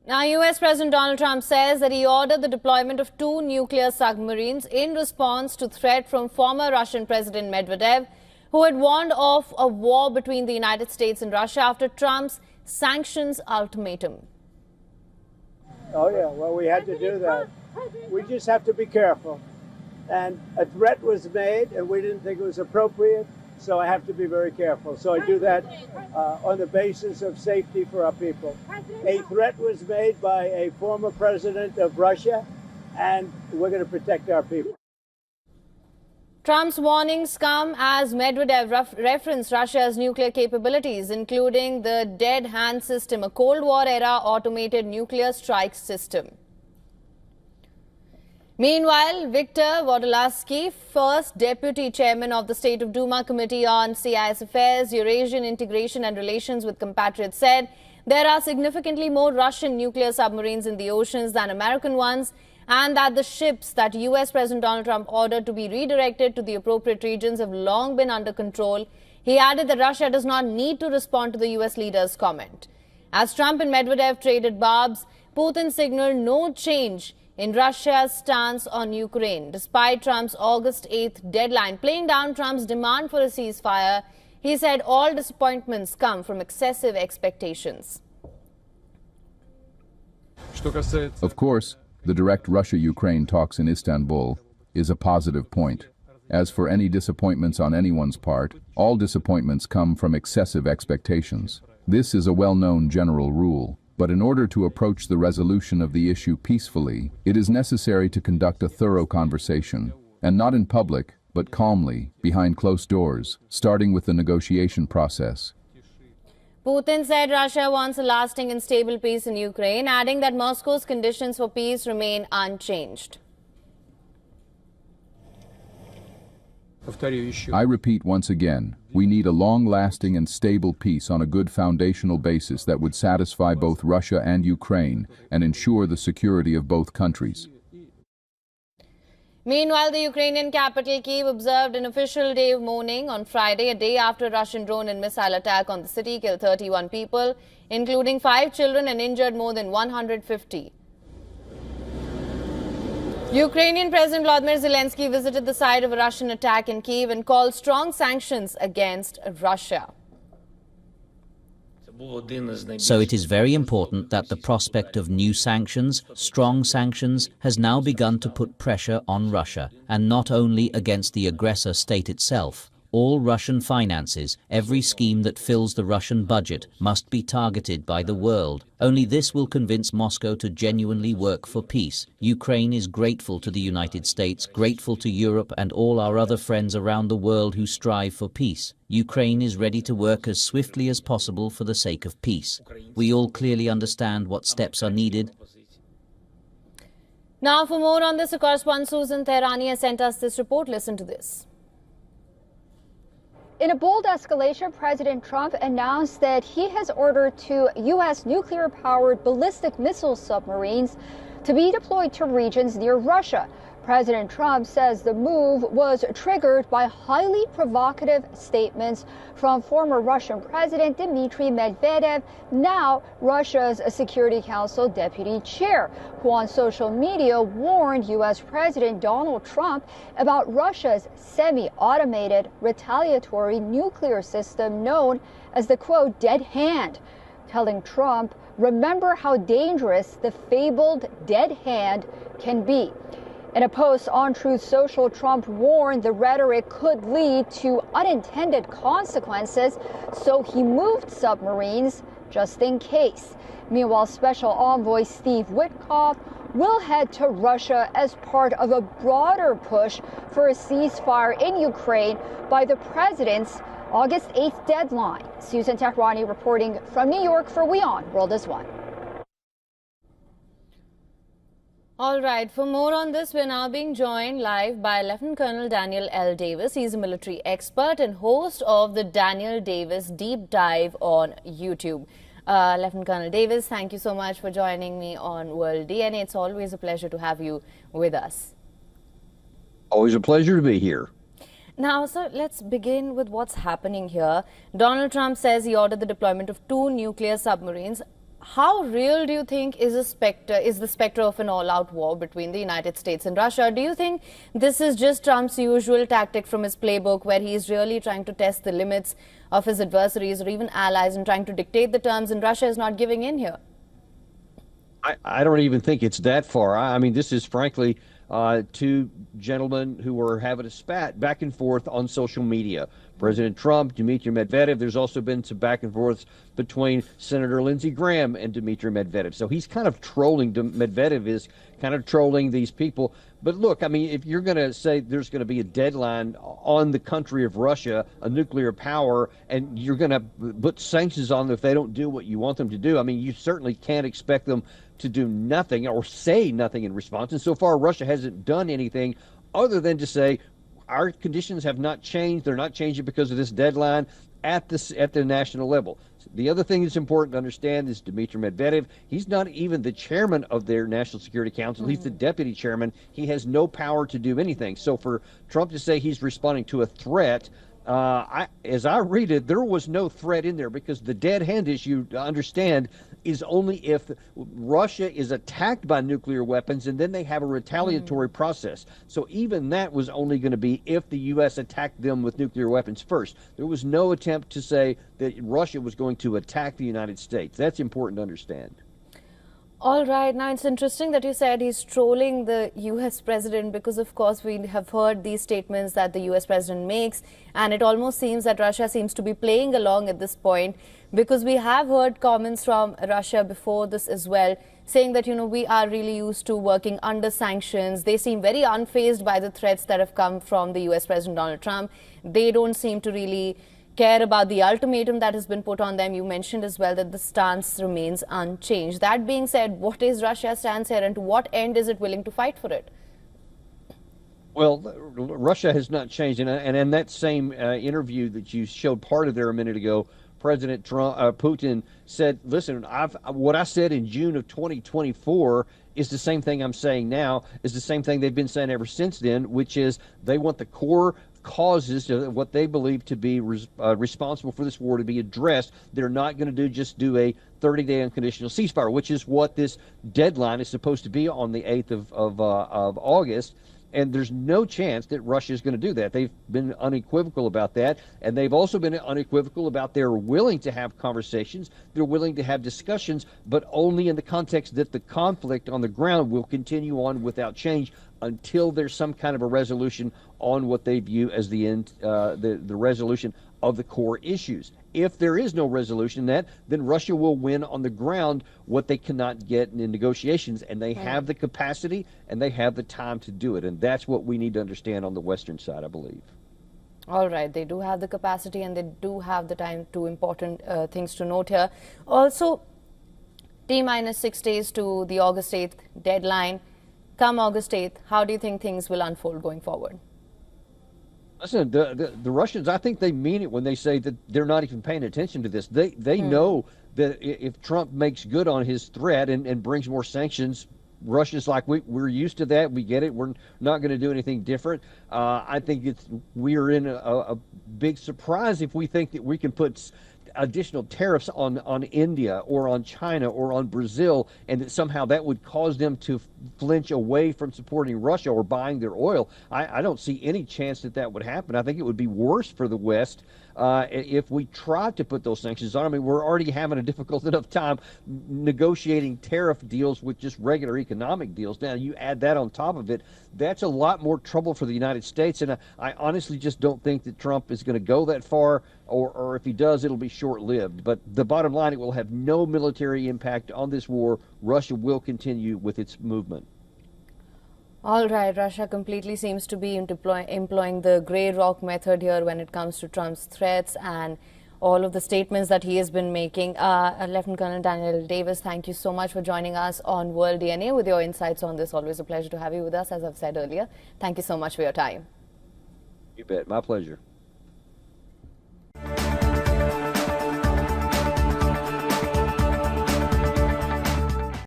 Now, US President Donald Trump says that he ordered the deployment of 2 nuclear submarines in response to threat from former Russian President Medvedev, who had warned of a war between the United States and Russia after Trump's sanctions ultimatum. Oh, yeah, well, we had to do that. We just have to be careful. And a threat was made, and we didn't think it was appropriate, so I have to be very careful. So I do that on the basis of safety for our people. A threat was made by a former president of Russia, and we're going to protect our people. Trump's warnings come as Medvedev referenced Russia's nuclear capabilities, including the dead hand system, a Cold War-era automated nuclear strike system. Meanwhile, Viktor Vodolazky, first deputy chairman of the State of Duma Committee on CIS Affairs, Eurasian Integration and Relations with Compatriots, said there are significantly more Russian nuclear submarines in the oceans than American ones, and that the ships that US President Donald Trump ordered to be redirected to the appropriate regions have long been under control. He added that Russia does not need to respond to the US leader's comment. As Trump and Medvedev traded barbs, Putin signaled no change in Russia's stance on Ukraine. Despite Trump's August 8th deadline playing down Trump's demand for a ceasefire, he said all disappointments come from excessive expectations. Of course, the direct Russia-Ukraine talks in Istanbul is a positive point. As for any disappointments on anyone's part, all disappointments come from excessive expectations. This is a well-known general rule. But in order to approach the resolution of the issue peacefully, it is necessary to conduct a thorough conversation, and not in public, but calmly, behind closed doors, starting with the negotiation process. Putin said Russia wants a lasting and stable peace in Ukraine, adding that Moscow's conditions for peace remain unchanged. I repeat once again, we need a long-lasting and stable peace on a good foundational basis that would satisfy both Russia and Ukraine and ensure the security of both countries. Meanwhile, the Ukrainian capital Kyiv observed an official day of mourning on Friday, a day after a Russian drone and missile attack on the city killed 31 people, including 5 children, and injured more than 150. Ukrainian President Volodymyr Zelensky visited the site of a Russian attack in Kyiv and called strong sanctions against Russia. So it is very important that the prospect of new sanctions, strong sanctions, has now begun to put pressure on Russia, and not only against the aggressor state itself. All Russian finances, every scheme that fills the Russian budget, must be targeted by the world. Only this will convince Moscow to genuinely work for peace. Ukraine is grateful to the United States, grateful to Europe and all our other friends around the world who strive for peace. Ukraine is ready to work as swiftly as possible for the sake of peace. We all clearly understand what steps are needed. Now, for more on this, our correspondent Susan Tehrani has sent us this report. Listen to this. In a bold escalation, President Trump announced that he has ordered 2 U.S. nuclear-powered ballistic missile submarines to be deployed to regions near Russia. President Trump says the move was triggered by highly provocative statements from former Russian President Dmitry Medvedev, now Russia's Security Council deputy chair, who on social media warned U.S. President Donald Trump about Russia's semi-automated retaliatory nuclear system known as the, quote, dead hand, telling Trump, remember how dangerous the fabled dead hand can be. In a post on Truth Social, Trump warned the rhetoric could lead to unintended consequences, so he moved submarines just in case. Meanwhile, Special Envoy Steve Witkoff will head to Russia as part of a broader push for a ceasefire in Ukraine by the president's August 8th deadline. Susan Tehrani reporting from New York for WION World is One. All right, for more on this, we're now being joined live by Lieutenant Colonel Daniel L. Davis. He's a military expert and host of the Daniel Davis Deep Dive on YouTube. Lieutenant Colonel Davis, thank you so much for joining me on World DNA. It's always a pleasure to have you with us. Always a pleasure to be here. Now, sir, let's begin with what's happening here. Donald Trump says he ordered the deployment of 2 nuclear submarines. how real do you think is the specter of an all-out war between the United States and Russia? Do you think this is just Trump's usual tactic from his playbook, where he is really trying to test the limits of his adversaries or even allies and trying to dictate the terms, and Russia is not giving in here? I don't even think it's that far. I mean, this is frankly two gentlemen who were having a spat back and forth on social media. President Trump, Dmitry Medvedev. There's also been some back and forth between Senator Lindsey Graham and Dmitry Medvedev. So he's kind of trolling. Medvedev is kind of trolling these people. But look, I mean, if you're going to say there's going to be a deadline on the country of Russia, a nuclear power, and you're going to put sanctions on them if they don't do what you want them to do, I mean, you certainly can't expect them to do nothing or say nothing in response. And so far, Russia hasn't done anything other than to say, our conditions have not changed. They're not changing because of this deadline at the national level. The other thing that's important to understand is Dmitry Medvedev, he's not even the chairman of their National Security Council. He's the deputy chairman. He has no power to do anything. So for Trump to say he's responding to a threat, as I read it, there was no threat in there, because the dead hand issue, to understand, is only if Russia is attacked by nuclear weapons and then they have a retaliatory process. So even that was only going to be if the U.S. attacked them with nuclear weapons first. There was no attempt to say that Russia was going to attack the United States. That's important to understand. All right. Now, it's interesting that you said he's trolling the U.S. president, because, of course, we have heard these statements that the U.S. president makes, and it almost seems that Russia seems to be playing along at this point, because we have heard comments from Russia before this as well, saying that, you know, we are really used to working under sanctions. They seem very unfazed by the threats that have come from the U.S. President Donald Trump. They don't seem to really care about the ultimatum that has been put on them. You mentioned as well that the stance remains unchanged. That being said, what is Russia's stance here, and to what end is it willing to fight for it? Well, Russia has not changed. And in that same interview that you showed part of there a minute ago, President Putin said, listen, what I said in June of 2024 is the same thing I'm saying now, is the same thing they've been saying ever since then, which is they want the core causes, what they believe to be responsible for this war, to be addressed. They're not going to just do a 30-day unconditional ceasefire, which is what this deadline is supposed to be on the 8th of August. And there's no chance that Russia is going to do that. They've been unequivocal about that. And they've also been unequivocal about they're willing to have conversations. They're willing to have discussions, but only in the context that the conflict on the ground will continue on without change until there's some kind of a resolution on what they view as the end, the resolution of the core issues. If there is no resolution to that, then Russia will win on the ground what they cannot get in negotiations, and they have the capacity and they have the time to do it. And that's what we need to understand on the Western side, I believe. All right, they do have the capacity and they do have the time. Two important things to note here. Also, T-minus 6 days to the August 8th deadline. Come August 8th, how do you think things will unfold going forward? Listen, the Russians, I think they mean it when they say that they're not even paying attention to this. They know that if Trump makes good on his threat and brings more sanctions, Russia's like, we're used to that. We get it. We're not going to do anything different. I think we're in a big surprise if we think that we can put additional tariffs on India or on China or on Brazil, and that somehow that would cause them to flinch away from supporting Russia or buying their oil. I don't see any chance that that would happen. I think it would be worse for the West if we tried to put those sanctions on. I mean, we're already having a difficult enough time negotiating tariff deals with just regular economic deals. Now, you add that on top of it, that's a lot more trouble for the United States. And I honestly just don't think that Trump is going to go that far, or if he does, it'll be short-lived. But the bottom line, it will have no military impact on this war. Russia will continue with its movement. All right, Russia completely seems to be employing the grey rock method here when it comes to Trump's threats and all of the statements that he has been making. Lieutenant Colonel Daniel Davis, thank you so much for joining us on World DNA with your insights on this. Always a pleasure to have you with us, as I've said earlier. Thank you so much for your time. You bet. My pleasure.